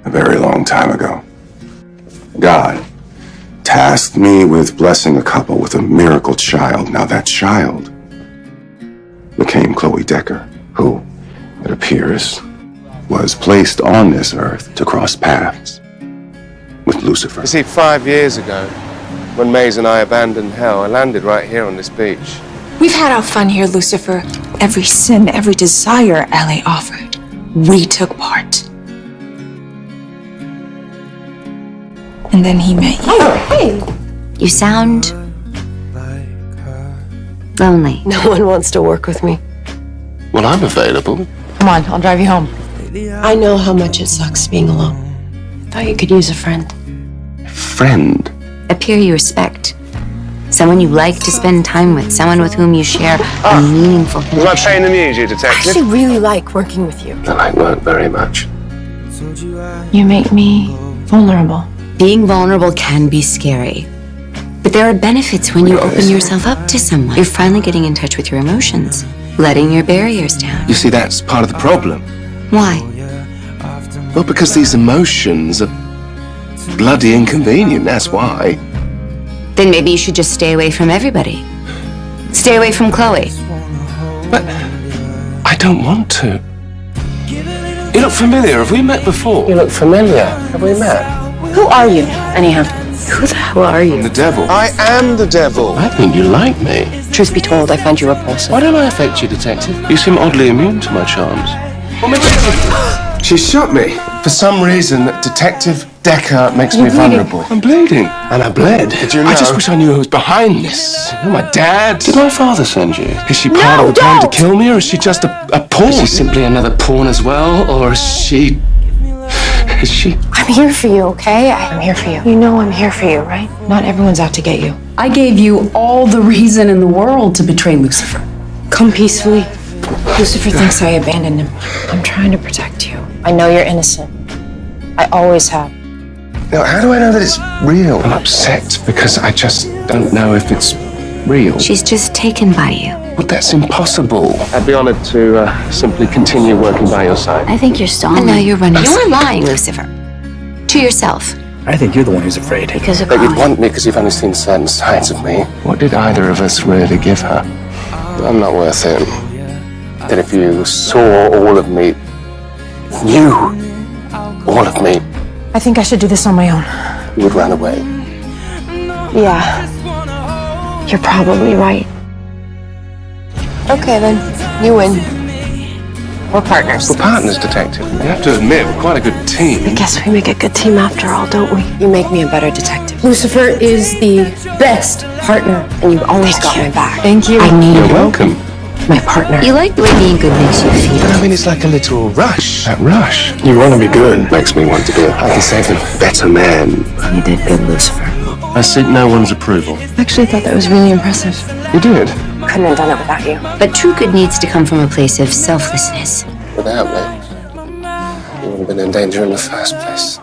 a very long time ago. God tasked me with blessing a couple with a miracle child. Now that child became Chloe Decker, who, it appears, was placed on this earth to cross paths with Lucifer. You see, 5 years ago, when Maze and I abandoned hell, I landed right here on this beach. We've had our fun here, Lucifer. Every sin, every desire Ellie offered, we took part. And then he met you. Oh, hey! You sound lonely. No one wants to work with me. Well, I'm available. Come on, I'll drive you home. I know how much it sucks being alone. Thought you could use a friend. Friend? A peer you respect. Someone you like to spend time with. Someone with whom you share a meaningful connection. Was I paying amuse you, I detective? actually really like working with you. I like work very much. You make me vulnerable. Being vulnerable can be scary. But there are benefits when you open yourself up to someone. You're finally getting in touch with your emotions. Letting your barriers down. You see, that's part of the problem. Why? Well, because these emotions are bloody inconvenient, that's why. Then maybe you should just stay away from everybody. Stay away from Chloe. But I don't want to. You look familiar. Have we met before? You look familiar. Have we met? Who are you, anyhow? Who the hell are you? The devil. I am the devil. I think you like me. Truth be told, I find you repulsive. Why don't I affect you, detective? You seem oddly immune to my charms. Well, maybe she shot me. For some reason, Detective Decker makes me vulnerable. I'm bleeding. And I bled. Did you know? I just wish I knew who was behind this. My dad. Did my father send you? Is she part of the plan to kill me, or is she just a pawn? Is she simply another pawn as well, or is she... I'm here for you, okay? I'm here for you. You know I'm here for you, right? Not everyone's out to get you. I gave you all the reason in the world to betray Lucifer. Come peacefully. Lucifer thinks I abandoned him. I'm trying to protect you. I know you're innocent. I always have. Now, how do I know that it's real? I'm upset because I just don't know if it's real. She's just taken by you. But that's impossible. I'd be honored to simply continue working by your side. I think you're stalling. And now you're running. You're lying, Lucifer. To yourself. I think you're the one who's afraid. Because of But Chloe. you'd want me because you've only seen certain sides of me. What did either of us really give her? I'm not worth it. That if you saw all of me, knew all of me, I think I should do this on my own. you would run away. Yeah. You're probably right. Okay, then. You win. We're partners. We're partners, detective. You have to admit, we're quite a good team. I guess we make a good team after all, don't we? You make me a better detective. Lucifer is the best partner, and you've always got my back. Thank you. I need You're welcome. my partner. You like the way being good makes you feel. I mean, it's like a literal rush. That rush. You want to be good. Makes me want to be I can say a better man. You did good, Lucifer. I seek no one's approval. I actually thought that was really impressive. You did? Couldn't have done it without you. But true good needs to come from a place of selflessness. Without me, you would have been in danger in the first place.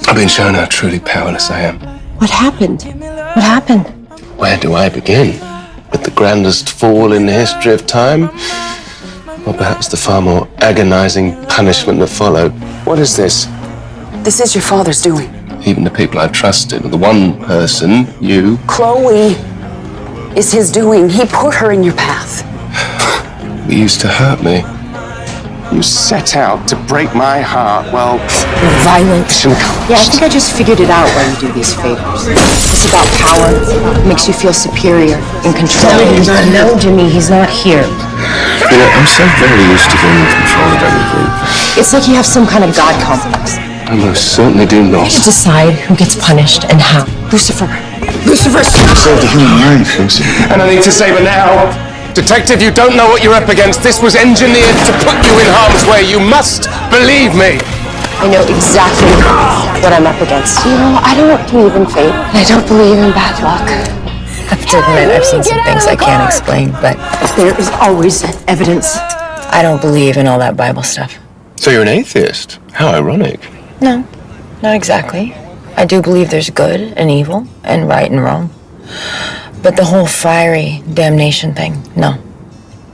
I've been shown how truly powerless I am. What happened? What happened? Where do I begin? With the grandest fall in the history of time? Or perhaps the far more agonizing punishment that followed? What is this? This is your father's doing. Even the people I trusted, the one person, you... Chloe is his doing. He put her in your path. You used to hurt me. You set out to break my heart. Well, You're violent. shouldn't come. Yeah, I think I just figured it out when you do these favors. It's about power. It makes you feel superior, in control. No, Jimmy, he's not here. You know, I'm so very used to being in control of everything. It's like you have some kind of god complex. I most certainly do not. You decide who gets punished and how. Lucifer. Lucifer! Save the human life, Lucy. And I need to save her now. Detective, you don't know what you're up against. This was engineered to put you in harm's way. You must believe me. I know exactly what I'm up against. You know, I don't believe in fate, and I don't believe in bad luck. I have to admit, I've seen some things I can't explain, but there is always evidence. I don't believe in all that Bible stuff. So you're an atheist? How ironic. No, not exactly. I do believe there's good and evil and right and wrong. But the whole fiery damnation thing, no.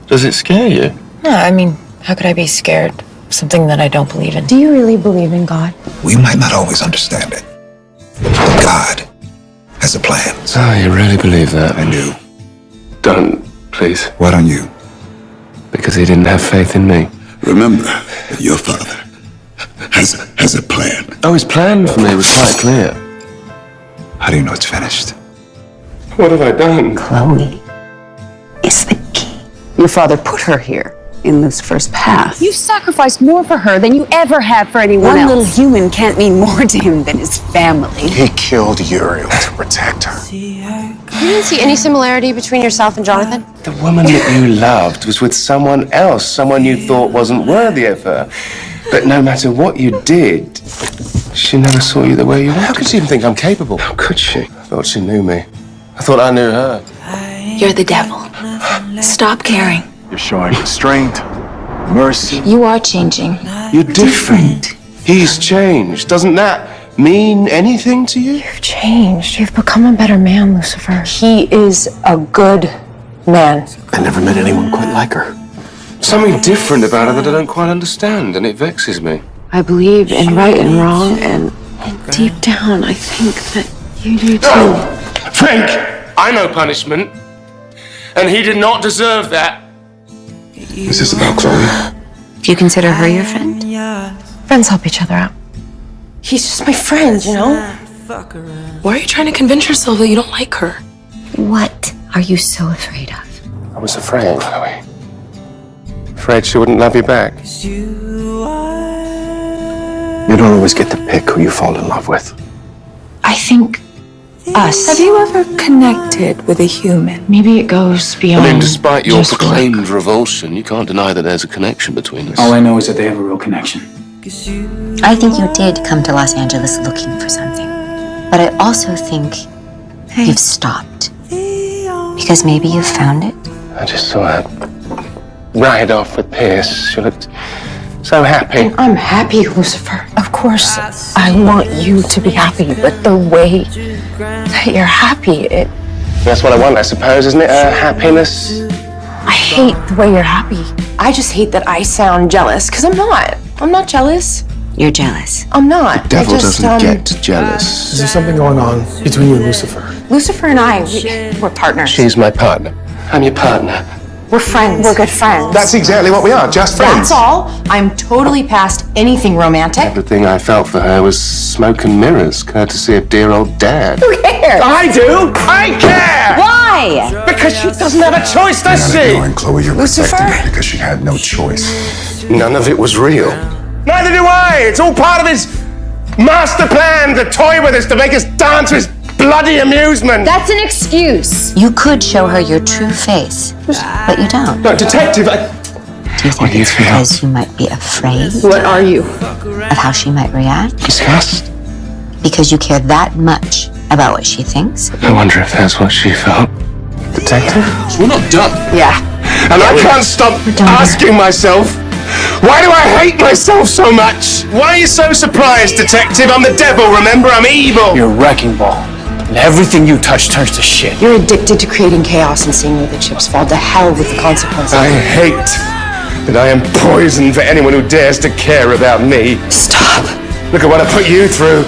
Does it scare you? No, I mean, how could I be scared? something that I don't believe in. Do you really believe in God? We might not always understand it, but God has a plan. Oh, you really believe that? I do. Don't, please. Why don't you? Because he didn't have faith in me. Remember that your father has a plan. Oh, his plan for me was quite clear. How do you know it's finished? What have I done? Chloe is the key. Your father put her here in Lucifer's path. You sacrificed more for her than you ever have for anyone One else. little human can't mean more to him than his family. He killed Uriel to protect her. You didn't see any similarity between yourself and Jonathan? The woman that you loved was with someone else, someone you thought wasn't worthy of her. But no matter what you did, she never saw you the way you were. How could she even think I'm capable? How could she? I thought she knew me. I thought I knew her. You're the devil. Stop caring. You're showing restraint, mercy. You are changing. You're different. He's changed. Doesn't that mean anything to you? You've changed. You've become a better man, Lucifer. He is a good man. I never met anyone quite like her. Something different about her that I don't quite understand, and it vexes me. I believe in right and wrong, and deep down, I think that you do too. Frank! I know punishment, and he did not deserve that. Is this about Chloe? Do you consider her your friend? Friends help each other out. He's just my friend, you know? Why are you trying to convince yourself that you don't like her? What are you so afraid of? I was afraid, Chloe. Afraid she wouldn't love you back. You don't always get to pick who you fall in love with. I think us. Have you ever connected with a human? Maybe it goes beyond. I mean, despite your just work. proclaimed revulsion, you can't deny that there's a connection between us. All I know is that they have a real connection. I think you did come to Los Angeles looking for something. But I also think you've stopped. Because maybe you've found it. I just saw her ride off with Pierce. She looked so happy. I'm happy, Lucifer. Of course, I want you to be happy, but the way that you're happy, That's what I want, I suppose, isn't it? Happiness. I hate the way you're happy. I just hate that I sound jealous, because I'm not. I'm not jealous. You're jealous. I'm not. Devil I just, doesn't get jealous. Is there something going on between you and Lucifer? Lucifer and I, we're partners. She's my partner. I'm your partner. We're friends. We're good friends. That's exactly what we are, just friends. That's all. I'm totally past anything romantic. Everything I felt for her was smoke and mirrors, courtesy of dear old Dad. Who cares? I do! I care! Why? Because she doesn't have a choice, does Not she? ignoring Chloe, you're Lucifer? protecting her because she had no choice. None of it was real. Neither do I! It's all part of his master plan to toy with us, to make us dance for his bloody amusement. That's an excuse. You could show her your true face, but you don't. No, detective, Do you think do you it's feel? because you might be afraid What are you? of how she might react? disgust. Because you care that much about what she thinks? I wonder if that's what she felt. Detective? We're not done. Yeah. And I can't stop done. asking myself, why do I hate myself so much? Why are you so surprised, detective? I'm the devil, remember? I'm evil. You're a wrecking ball. And everything you touch turns to shit. You're addicted to creating chaos and seeing where the chips fall. To hell with the consequences. I hate that I am poison for anyone who dares to care about me. Stop. Look at what I put you through.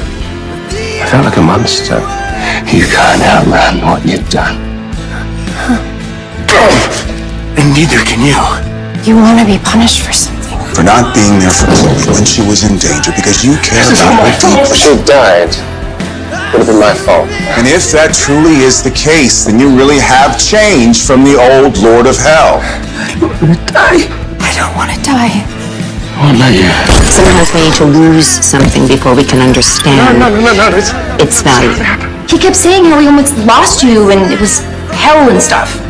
I felt like a monster. You can't outrun what you've done. And neither can you. You want to be punished for something. For not being there for Chloe when she was in danger because you care This is about my her fault. deeply. She died. Would have been my fault. And if that truly is the case, then you really have changed from the old Lord of Hell. I don't want to die. I won't let you. Sometimes we need to lose something before we can understand No. its value. He kept saying how he almost lost you and it was hell and stuff.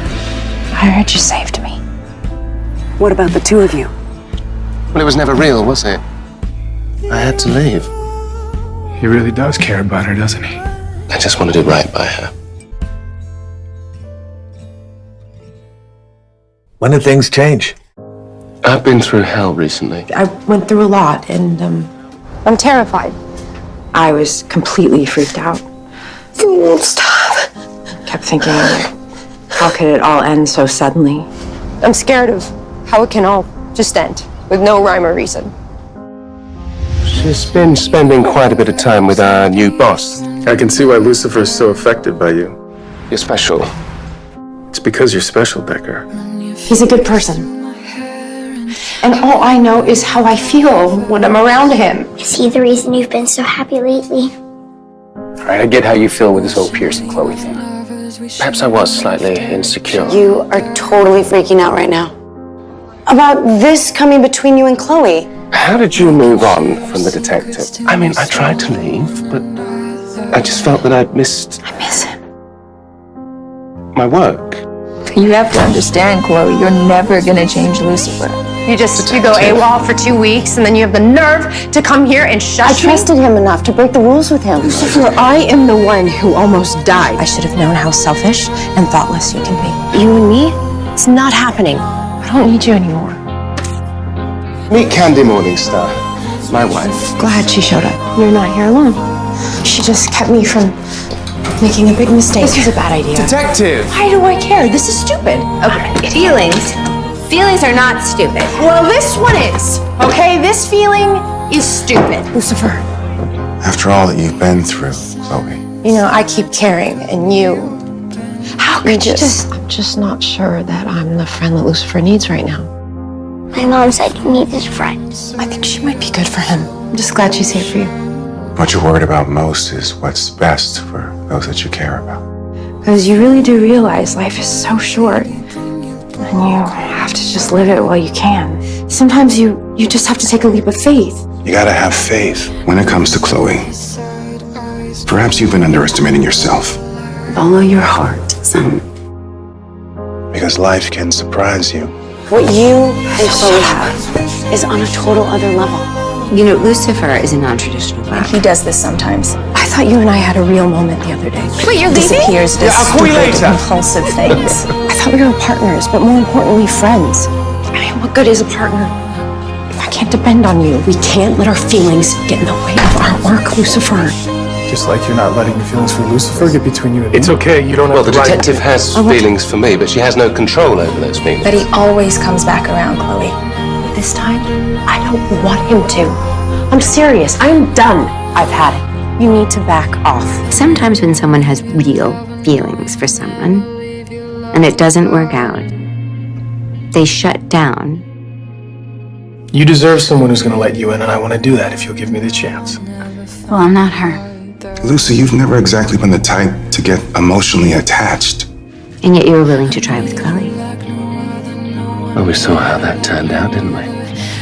I heard you saved me. What about the two of you? Well, it was never real, was it? I had to leave. He really does care about her, doesn't he? I just want to do right by her. When did things change? I've been through hell recently. I went through a lot and I'm terrified. I was completely freaked out. You won't stop. Kept thinking, how could it all end so suddenly? I'm scared of how it can all just end with no rhyme or reason. She's been spending quite a bit of time with our new boss. I can see why Lucifer is so affected by you. You're special. It's because you're special, Decker. He's a good person. And all I know is how I feel when I'm around him. Is he the reason you've been so happy lately? All right, I get how you feel with this whole Pierce and Chloe thing. Perhaps I was slightly insecure. You are totally freaking out right now. About this coming between you and Chloe. How did you move on from the detective? I mean, I tried to leave, but I just felt that I'd missed... I miss him. my work. You have to understand, Chloe, you're never gonna change Lucifer. You go AWOL for 2 weeks, and then you have the nerve to come here and I shush me? trusted him enough to break the rules with him. Lucifer, I am the one who almost died. I should have known how selfish and thoughtless you can be. You and me? It's not happening. I don't need you anymore. Meet Candy Morningstar, my wife. Glad she showed up. You're not here alone. She just kept me from making a big mistake. This was a bad idea. Detective! Why do I care? This is stupid. Okay, feelings are not stupid. Well, this one is. Okay, this feeling is stupid. Lucifer, After all that you've been through, Chloe. You know, I keep caring, and you... how could you just... I'm just not sure that I'm the friend that Lucifer needs right now. My mom said he needs his friends. I think she might be good for him. I'm just glad she's here for you. What you're worried about most is what's best for those that you care about. Because you really do realize life is so short. And you have to just live it while you can. Sometimes you just have to take a leap of faith. You gotta have faith when it comes to Chloe. Perhaps you've been underestimating yourself. Follow your heart, son. Because life can surprise you. What you and Chloe have is on a total other level. You know, Lucifer is a non-traditional guy. He does this sometimes. I thought you and I had a real moment the other day. Wait, you're leaving? Disappears, does I'll call you stupid, later. impulsive things. I thought we were partners, but more importantly, friends. I mean, what good is a partner if I can't depend on you? We can't let our feelings get in the way of our work, Lucifer. Just like you're not letting your feelings for Lucifer get between you and me. It's okay, you don't have the right. detective has feelings for me, but she has no control over those feelings. But he always comes back around, Chloe. This time, I don't want him to. I'm serious. I'm done. I've had it. You need to back off. Sometimes when someone has real feelings for someone, and it doesn't work out, they shut down. You deserve someone who's gonna let you in, and I want to do that if you'll give me the chance. Well, I'm not her. Lucy, you've never exactly been the type to get emotionally attached. And yet you were willing to try with Chloe. Well, we saw how that turned out, didn't we?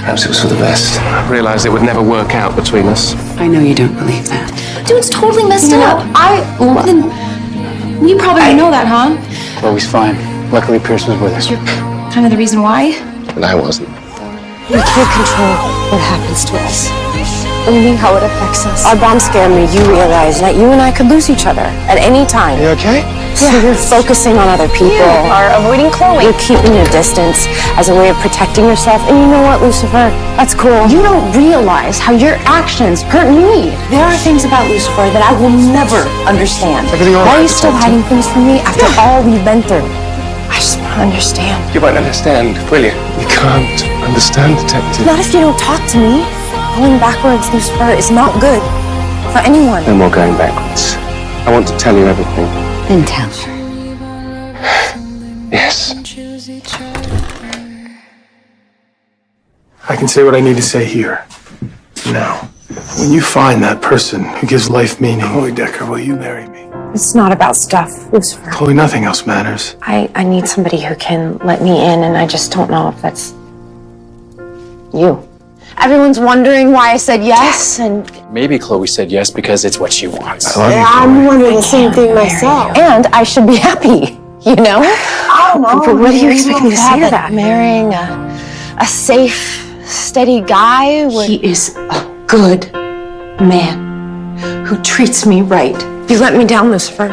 Perhaps it was for the best. I realized it would never work out between us. I know you don't believe that. Dude, it's totally messed up. You probably know that, huh? Chloe's fine. Luckily, Pierce was with her. You're kind of the reason why. And I wasn't. We can't control what happens to us. Only how it affects us. Our bomb scared me. You realize that you and I could lose each other at any time. You okay? So you're focusing on other people. You are avoiding Chloe. You're keeping your distance as a way of protecting yourself. And you know what, Lucifer? That's cool. You don't realize how your actions hurt me. There are things about Lucifer that I will never understand. Everything all Why are right, you still detective? hiding things from me after all we've been through? I just want to understand. You won't understand, will you? You can't understand, detective. Not if you don't talk to me. Going backwards, Lucifer, is not good for anyone. No more going backwards. I want to tell you everything. Then tell her. Yes. I can say what I need to say here. Now, when you find that person who gives life meaning, Chloe Decker, will you marry me? It's not about stuff, Lucifer. Chloe, nothing else matters. I need somebody who can let me in, and I just don't know if that's you. Everyone's wondering why I said yes, and Maybe Chloe said yes because it's what she wants. I love you, I'm Chloe. wondering the same thing myself. And I should be happy, you know? I don't know. But what do you expect me to say to that? Marrying a safe, steady guy would... He is a good man who treats me right. You let me down, Lucifer.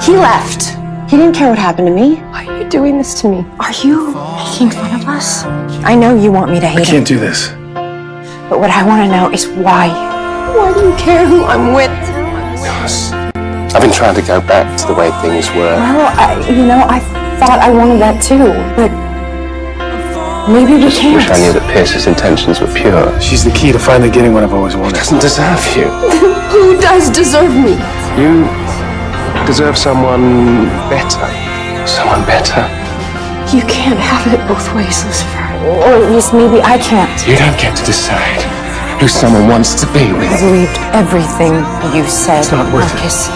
He left. He didn't care what happened to me. Why are you doing this to me? Are you making fun of us? I know you want me to I hate him, can't do this. but what I want to know is why. Why do you care who I'm with? Because I've been trying to go back to the way things were. Well, I thought I wanted that too, but maybe we can't. Wish I knew that Pierce's intentions were pure. She's the key to finally getting what I've always He wanted. doesn't deserve you. Who does deserve me? You deserve someone better. Someone better. You can't have it both ways, Lucifer. Or at least maybe I can't. You don't get to decide who someone wants to be with. I believed everything you said, It's not worth it. Marcus.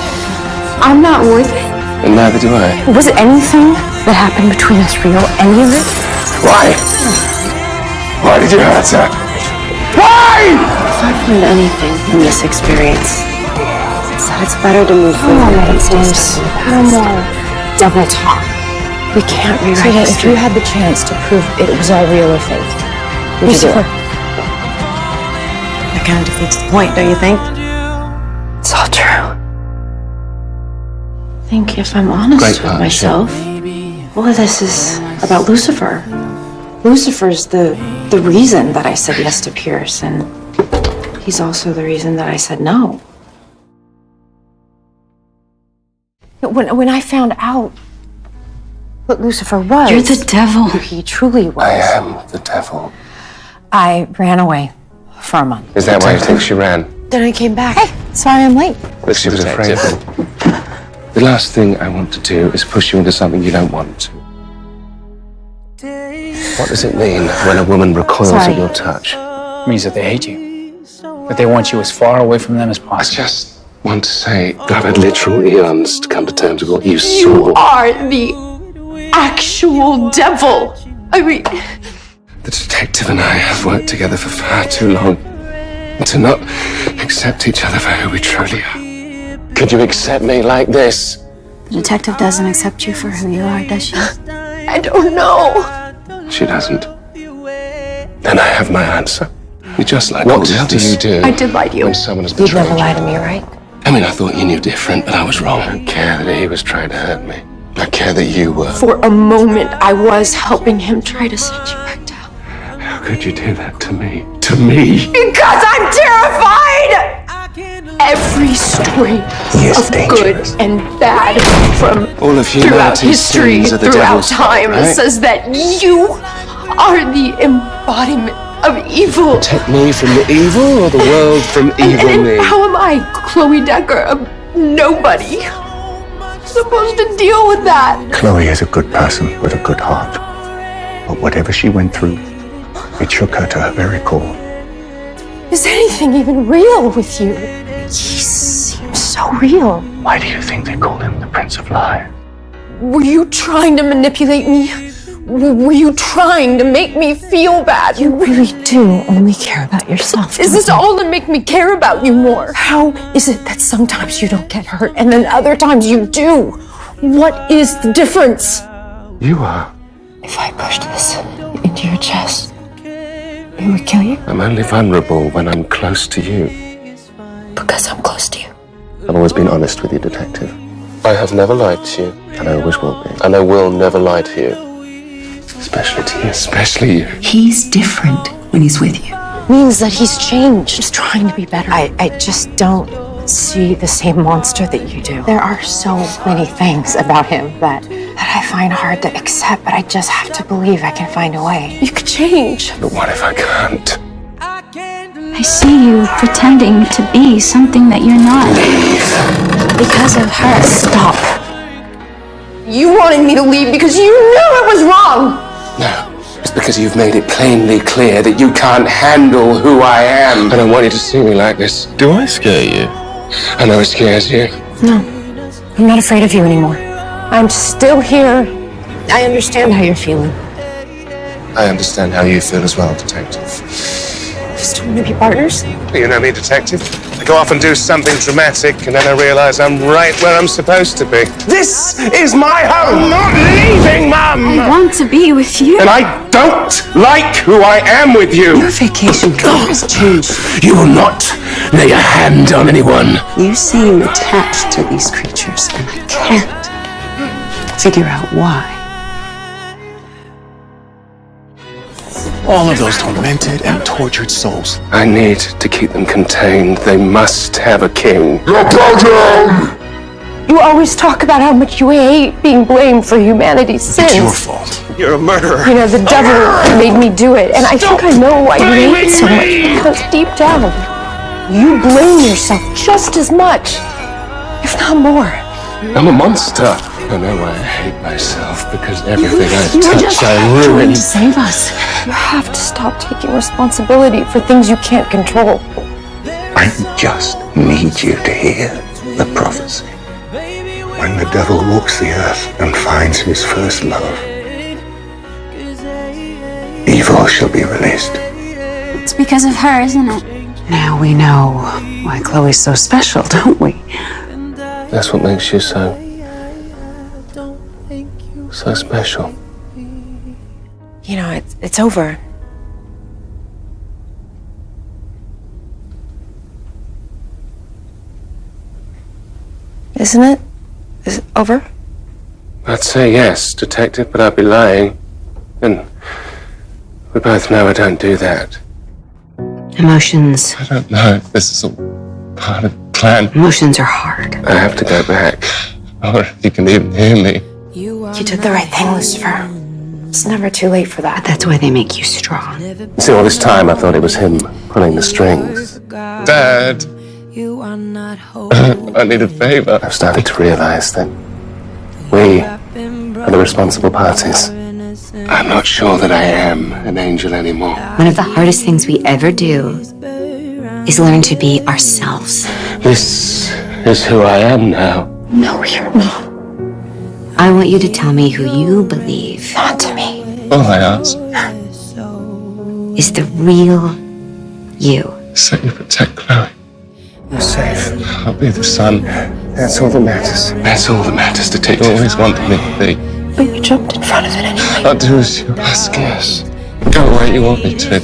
I'm not worth it. And neither do I. Was anything that happened between us real? Any of it? Why? Why did you hurt her? Why? If I've learned anything from this experience, it's that it's better to move forward than stay stuck. No more double talk. We can't rewrite Soledad, if history. you had the chance to prove it was all real or fake, would you do it? That kind of defeats the point, don't you think? It's all true. I think if I'm honest Great with partnership. myself, all of this is about Lucifer. Lucifer's the reason that I said yes to Pierce, and he's also the reason that I said no. When I found out what Lucifer was, You're the devil. who he truly was, I am the devil. I ran away for a month. Is that why you think she ran? Then I came back. Hey, sorry I'm late. Because she was afraid. The last thing I want to do is push you into something you don't want to. What does it mean when a woman recoils Sorry. at your touch? It means that they hate you. That they want you as far away from them as I possible. just want to say that I've had literal eons to come to terms with what you saw. You are the actual devil. I mean, The detective and I have worked together for far too long. And to not accept each other for who we truly are. Could you accept me like this? The detective doesn't accept you for who you are, does she? I don't know. She doesn't. Then I have my answer. You're just like what do you do? I did lie to you. When someone has You'd betrayed never you? lie to me, right? I mean, I thought you knew different, but I was wrong. I don't care that he was trying to hurt me. I care that you were. For a moment, I was helping him try to send you back down. How could you do that to me? To me? Because I'm terrified! Every story of good and bad from All of throughout humanity's history, sins are the throughout devil's time, fault, right? says that you are the embodiment of evil. Take me from the evil or the world from evil And me? how am I, Chloe Decker, a nobody, supposed to deal with that? Chloe is a good person with a good heart. But whatever she went through, it shook her to her very core. Is anything even real with you? He seems so real. Why do you think they call him the Prince of Lies? Were you trying to manipulate me? Were you trying to make me feel bad? You really do only care about yourself. Is this all to make me care about you more? How is it that sometimes you don't get hurt and then other times you do? What is the difference? You are. If I pushed this into your chest, it would kill you? I'm only vulnerable when I'm close to you. Because I'm close to you. I've always been honest with you, detective. I have never lied to you. And I always will be. And I will never lie to you. Especially to you. Especially you. He's different when he's with you. Means that he's changed. He's trying to be better. I just don't see the same monster that you do. There are so many things about him that I find hard to accept, but I just have to believe I can find a way. You could change. But what if I can't? I see you pretending to be something that you're not. Because of her. Stop. You wanted me to leave because you knew it was wrong. No. It's because you've made it plainly clear that you can't handle who I am. I don't want you to see me like this. Do I scare you? I know it scares you. No, I'm not afraid of you anymore. I'm still here. I understand how you're feeling. I understand how you feel as well, detective. Still want to be partners? You know me, detective. I go off and do something dramatic, and then I realize I'm right where I'm supposed to be. This is my home! I'm not leaving, Mum! I want to be with you. And I don't like who I am with you! Your vacation trip has changed. You will not lay a hand on anyone. You seem attached to these creatures, and I can't figure out why. All of those tormented and tortured souls. I need to keep them contained. They must have a king. You always talk about how much you hate being blamed for humanity's sins. It's your fault. You're a murderer. You know, the devil made me do it, and I think I know why you hate so much, because deep down, you blame yourself just as much, if not more. I'm a monster. I know why I hate myself, because everything I touch, just I trying ruin. to save us. You have to stop taking responsibility for things you can't control. I just need you to hear the prophecy. When the devil walks the earth and finds his first love, evil shall be released. It's because of her, isn't it? Now we know why Chloe's so special, don't we? That's what makes you so special. You know, it's over. Isn't it? Is it over? I'd say yes, detective, but I'd be lying. And we both know I don't do that. Emotions. I don't know. This is all part of the plan. Emotions are hard. I have to go back. Or you can even hear me. You did the right thing, Lucifer. It's never too late for that. That's why they make you strong. See, all this time I thought it was him pulling the strings. Dad! I need a favor. I've started to realize that we are the responsible parties. I'm not sure that I am an angel anymore. One of the hardest things we ever do is learn to be ourselves. This is who I am now. No, you're not. I want you to tell me who you believe Not to me. All I ask is the real you. is that you protect Chloe. You're safe. I'll be the son. That's all that matters. That's all that matters, detective. You always wanted me to be. But you jumped in front of it anyway. I'll do as you ask. Yes. Go where you want me to.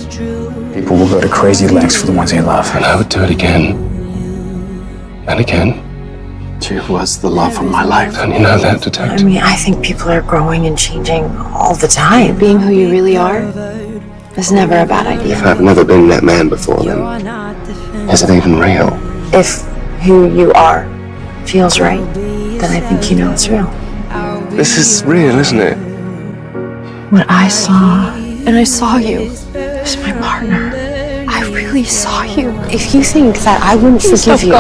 People will go to crazy lengths for the ones they love. And I would do it again. And again. She was the love of my life. Don't you know that, detective? I mean, I think people are growing and changing all the time. Being who you really are is never a bad If idea. I've never been that man before, then is it even real? If who you are feels right, then I think you know it's real. This is real, isn't it? What I saw, and I saw you, as my partner. I really saw you. If you think that I wouldn't forgive you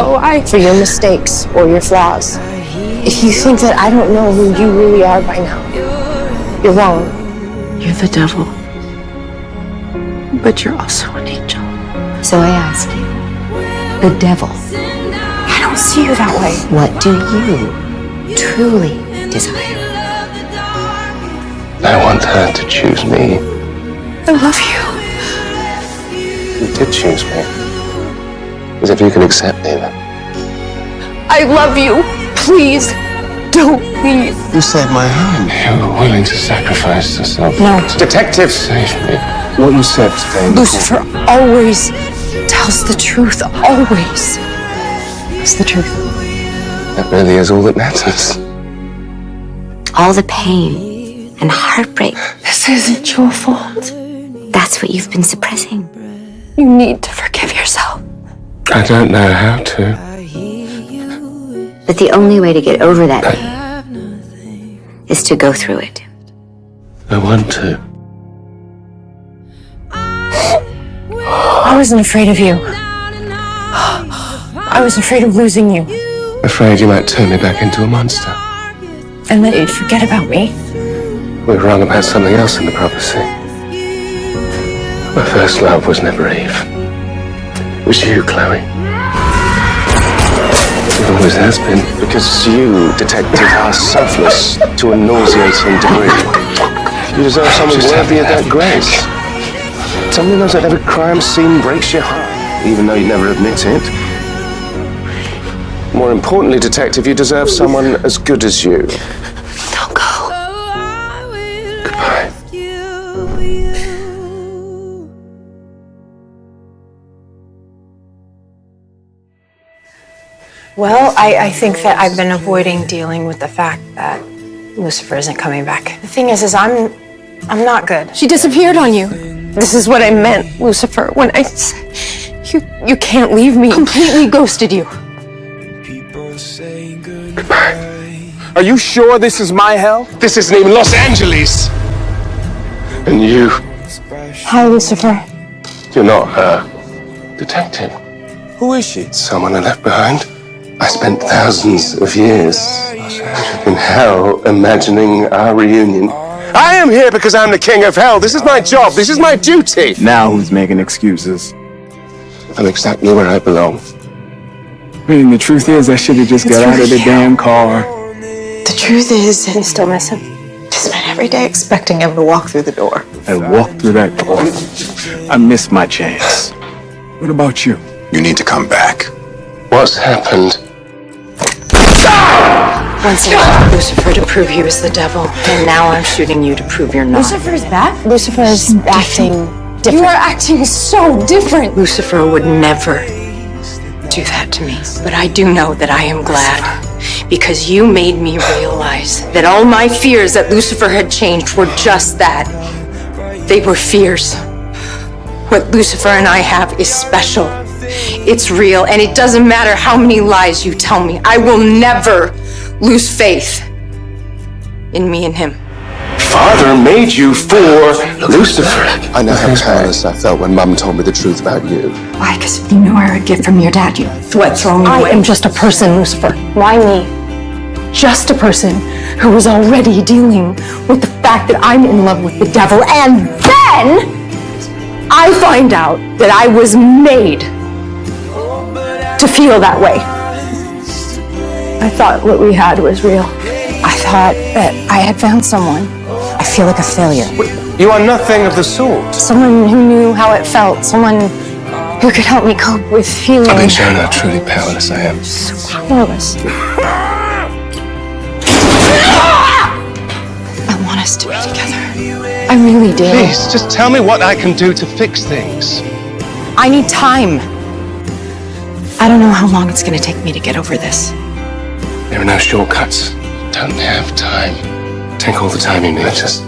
for your mistakes or your flaws, if you think that I don't know who you really are by now, you're wrong. You're the devil. But you're also an angel. So I ask you, the devil, I don't see you that way. what do you truly desire? I want her to choose me. I love you. You did choose me. As if you can accept me then. I love you. Please, don't leave. You saved my home. You were willing to sacrifice yourself. No. Detective, save me. What you said today. Lucifer always tells the truth. Always. It's the truth. That really is all that matters. All the pain and heartbreak, This isn't your fault. that's what you've been suppressing. You need to forgive yourself. I don't know how to. But the only way to get over that pain is to go through it. I want to. I wasn't afraid of you. I was afraid of losing you. Afraid you might turn me back into a monster. And then you'd forget about me. We were wrong about something else in the prophecy. My first love was never Eve. It was you, Chloe. It always has been. Because you, detective, are selfless to a nauseating degree. You deserve someone worthy of that grace. Someone who knows that every crime scene breaks your heart, even though you never admit it. More importantly, detective, you deserve someone as good as you. Don't go. Goodbye. Well, I think that I've been avoiding dealing with the fact that Lucifer isn't coming back. The thing is I'm not good. She disappeared on you. This is what I meant, Lucifer, when I said you can't leave me. Completely ghosted you. Goodbye. Are you sure this is my hell? This isn't even Los Angeles. And you, Hi, Lucifer. you're not her detective. Who is she? Someone I left behind. I spent thousands of years in hell imagining our reunion. I am here because I'm the king of hell. This is my job. This is my duty. Now who's making excuses? I'm exactly where I belong. I mean, the truth is, I should have just got out of the damn car. The truth is, You still miss him? I spent every day expecting him to walk through the door. I walked through that door. I missed my chance. What about you? You need to come back. What's happened? Once I shot Lucifer to prove he was the devil, and now I'm shooting you to prove you're not. Lucifer's back? Lucifer's acting different. You are acting so different. Lucifer would never do that to me. But I do know that I am glad, because you made me realize that all my fears that Lucifer had changed were just that. They were fears. What Lucifer and I have is special. It's real, and it doesn't matter how many lies you tell me. I will never lose faith in me and him. Father made you for Lucifer. I know how powerless I felt when Mum told me the truth about you. Why? Because if you knew I would get from your dad, you'd throw me I away. am just a person, Lucifer. Why me? Just a person who was already dealing with the fact that I'm in love with the devil, and then I find out that I was made to feel that way. I thought what we had was real. I thought that I had found someone. I feel like a failure. You are nothing of the sort. Someone who knew how it felt. Someone who could help me cope with feeling I've been shown how truly powerless I am. so powerless. I want us to be together. I really do. Please, just tell me what I can do to fix things. I need time. I don't know how long it's going to take me to get over this. There are no shortcuts. Don't have time. Take all the time you need. I just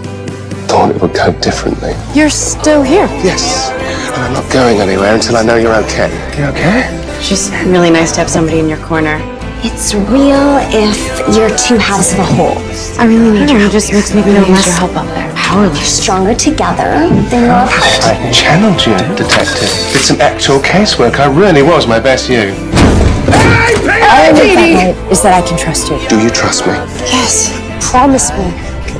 thought it would go differently. You're still here. Yes, and I'm not going anywhere until I know you're okay. You okay? Just really nice to have somebody in your corner. It's real if you're two halves of a whole. I really need your help. It just makes me feel less your help up there. powerless. Stronger together than you're apart. I channeled you, detective. Did some actual casework. I really was my best you. All I need is that I can trust you. Do you trust me? Yes. Promise me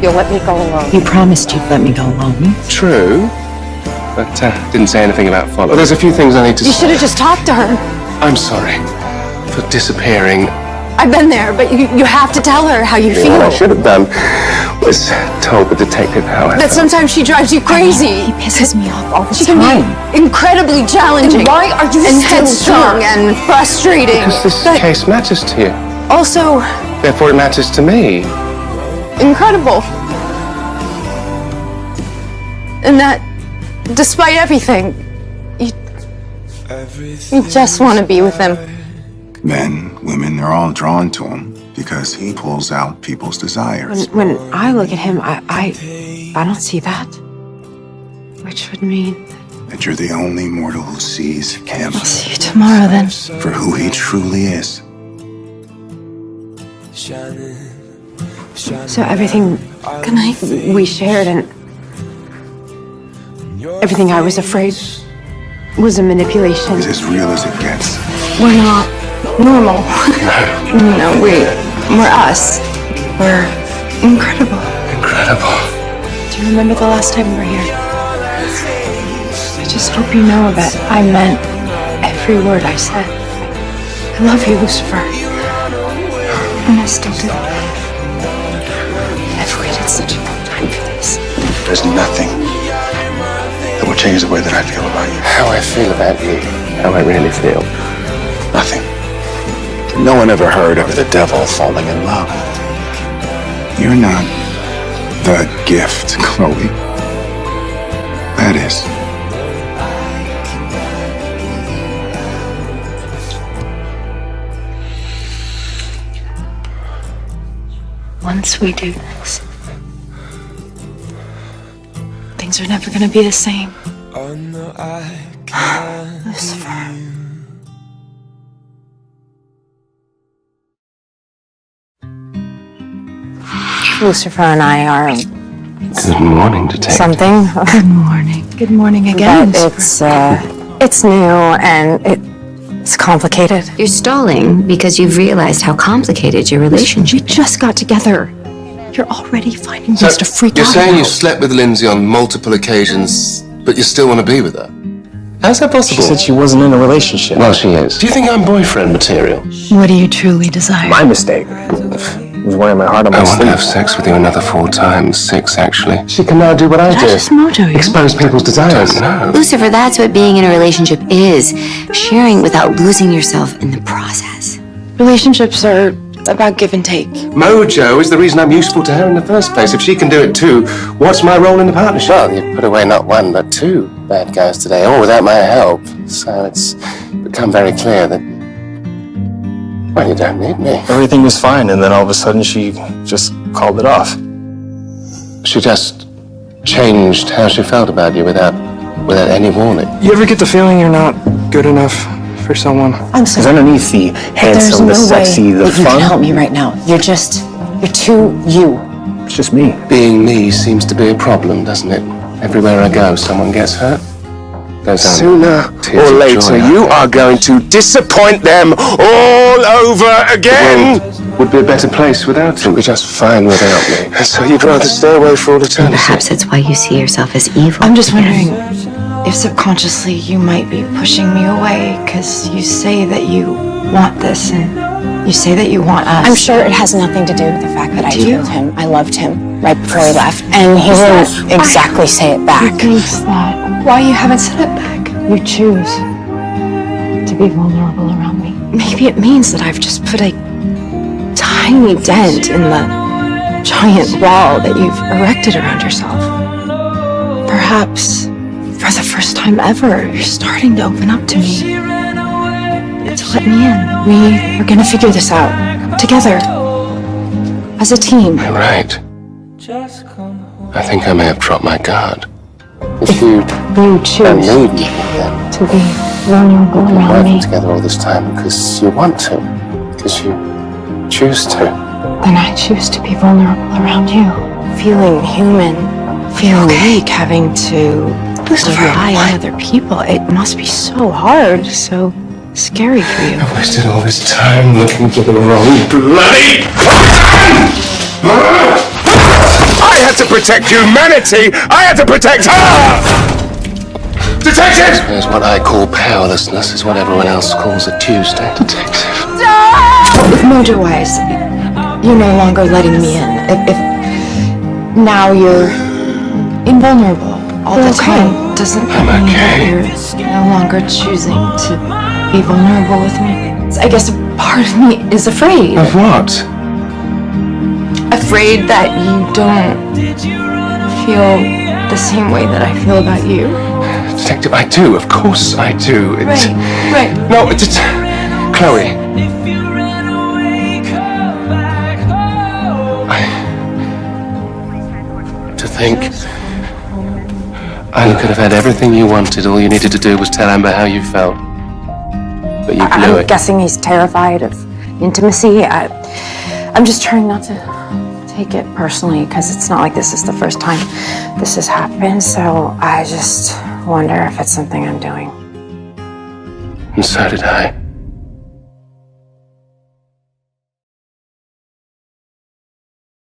you'll let me go alone. You promised you'd let me go alone. True, but didn't say anything about follow. Well, there's a few things I need to You say. should have just talked to her. I'm sorry for disappearing. I've been there, but you have to tell her how you feel. What I should have done was told the detective how I That felt. sometimes she drives you crazy. He pisses me off all the She time. can be incredibly challenging. And why are you and still headstrong here? and frustrating? Because this But case matters to you. also Therefore, it matters to me. incredible. And that, despite everything, you just want to be with him. Men, women, they're all drawn to him because he pulls out people's desires. When I look at him, I don't see that. Which would mean That you're the only mortal who sees him I'll see you tomorrow then. for who he truly is. So everything Good night. we shared and everything I was afraid was a manipulation. He's as real as it gets. We're not normal. No, we're us. We're incredible. Incredible. Do you remember the last time we were here? I just hope you know that I meant every word I said. I love you, Lucifer. And I still do. I've waited such a long time for this. There's nothing that will change the way that I feel about you. How I feel about you. How I really feel. Nothing. No one ever heard of the devil falling in love. You're not the gift, Chloe. That is. Once we do this, things are never going to be the same. Lucifer. Lucifer and I are Good morning, detective. something. Good morning. Good morning again. But it's new and it's complicated. You're stalling because you've realized how complicated your relationship We just got together. You're already finding So, things to freak you're out saying about. you slept with Lindsay on multiple occasions, but you still want to be with her? How's that possible? She said she wasn't in a relationship. Well, she is. Do you think I'm boyfriend material? What do you truly desire? My mistake. I was wearing my heart on my I want to sleeve. have sex with you another 4 times. 6, actually. She can now do what I Did I just mojo you? Expose people's desires. No. Lucifer, that's what being in a relationship is. Sharing without losing yourself in the process. Relationships are about give and take. Mojo is the reason I'm useful to her in the first place. If she can do it too, what's my role in the partnership? Well, you put away not 1, but 2 bad guys today, all without my help. So it's become very clear that, well, you don't need me. Everything was fine, and then all of a sudden she just called it off. She just changed how she felt about you without any warning. You ever get the feeling you're not good enough for someone? I'm Because sorry. underneath the handsome, the sexy, the that you fun, can help me right now. You're too you. it's just me. Being me seems to be a problem, doesn't it? Everywhere I go, someone gets hurt. Goes on. Sooner Tears or of later, joy. you are going to disappoint them all over again. The world would be a better place without him. It would be just fine without me. And so you'd rather stay away for all eternity. Perhaps that's why you see yourself as evil. I'm just wondering if subconsciously you might be pushing me away because you say that you want this and you say that you want us. I'm sure it has nothing to do with the fact that I told him I loved him right before he left, and he didn't exactly say it back. He thinks that why you haven't said it back. You choose to be vulnerable around me. Maybe it means that I've just put a tiny dent in the giant wall that you've erected around yourself. Perhaps for the first time ever, you're starting to open up to me. To let me in. We are gonna figure this out together as a team. You're right. I think I may have dropped my guard. If you choose don't need me, then to be vulnerable we've been around working me, together all this time because you want to, because you choose to. then I choose to be vulnerable around you. Feeling human, feeling weak, having to rely on other people. It must be so hard, so scary for you. I wasted all this time looking for the wrong bloody person! I had to protect humanity! I had to protect her! Detective! Here's what I call powerlessness, is what everyone else calls a Tuesday. Detective. If mojo-wise, you're no longer letting me in. If now you're invulnerable all the time, doesn't that mean that you're no longer choosing to be vulnerable with me? I guess a part of me is afraid. Of what? Afraid that you don't feel the same way that I feel about you. Detective, I do. Of course I do. Right. No, it's... Chloe. To think... I could have had everything you wanted. All you needed to do was tell Amber how you felt. But you blew I'm it. guessing he's terrified of intimacy. I'm just trying not to take it personally because it's not like this is the first time this has happened. So I just wonder if it's something I'm doing. And so did I.